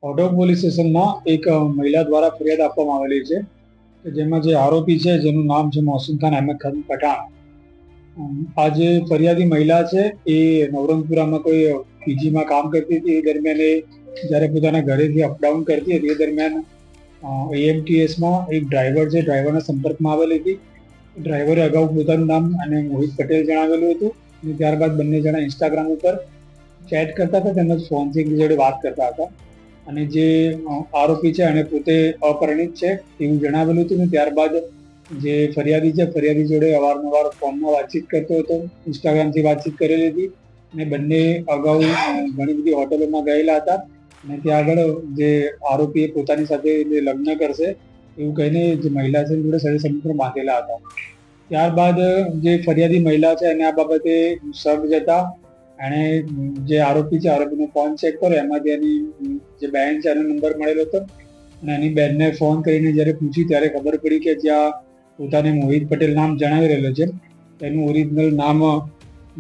Odhav police સ્ટેશનમાં એક મહિલા દ્વારા ફરિયાદ આપવામાં આવેલી છે કે જેમાં જે આરોપી છે જેનું નામ છે મોહસિન ખાન અહેમદ ખાન પઠાણ. આ જે ફરિયાદી મહિલા છે એ નવરંગપુરામાં કોઈ પીજીમાં કામ કરતી હતી. એ દરમિયાન એ જ્યારે પોતાના ઘરેથી અપડાઉન કરતી હતી એ દરમિયાન એએમટીએસમાં એક ડ્રાઈવર છે, ડ્રાઈવરના સંપર્કમાં આવેલી હતી. ડ્રાઈવરે અગાઉ પોતાનું નામ અને મોહિત પટેલ જણાવેલું હતું અને ત્યારબાદ બંને જણા ઇન્સ્ટાગ્રામ ઉપર ચેટ કરતા હતા તેમજ ફોનથી એકબીજા જોડે વાત કરતા હતા. અને જે આરોપી છે અને પોતે અપરિણિત છે એવું જણાવેલું હતું. ને ત્યારબાદ જે ફરિયાદી છે ફરિયાદી જોડે અવારનવાર ફોનમાં વાતચીત કરતો હતો, ઇન્સ્ટાગ્રામથી વાતચીત કરેલી હતી અને બંને અગાઉ ઘણી બધી હોટલોમાં ગયેલા હતા. અને ત્યાં આગળ જે આરોપીએ પોતાની સાથે લગ્ન કરશે એવું કહીને જે મહિલા છે જોડે સહી સંબંધો બાંધેલા હતા. ત્યારબાદ જે ફરિયાદી મહિલા છે એને આ બાબતે શક જતા એણે જે આરોપી છે આરોપીનો ફોન ચેક કર્યો, એમાંથી એની જે બહેન છે એનો નંબર મળેલો હતો અને એની બહેનને ફોન કરીને જ્યારે પૂછી ત્યારે ખબર પડી કે જ્યાં પોતાને મોહિત પટેલ નામ જણાવી રહેલો છે તેનું ઓરિજિનલ નામ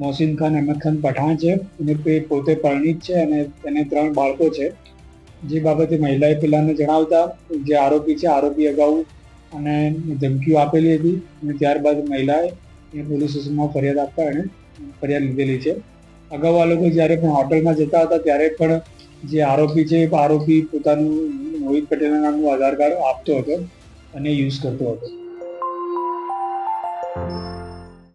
મોહસિન ખાન અહેમદ ખાન પઠાણ છે અને તે પોતે પરિણીત છે અને તેને 3 બાળકો છે. જે બાબતે મહિલાએ પેલાને જણાવતા જે આરોપી છે આરોપી અગાઉ અને ધમકીઓ આપેલી હતી અને ત્યારબાદ મહિલાએ પોલીસ સ્ટેશનમાં ફરિયાદ આપવા એણે ફરિયાદ લીધેલી છે. અગાઉ આ લોકો જ્યારે પણ હોટલમાં જતા હતા ત્યારે પણ જે આરોપી છે આરોપી પોતાનું મોહિત પટેલના નામનું આધાર કાર્ડ આપતો હતો અને યુઝ કરતો હતો.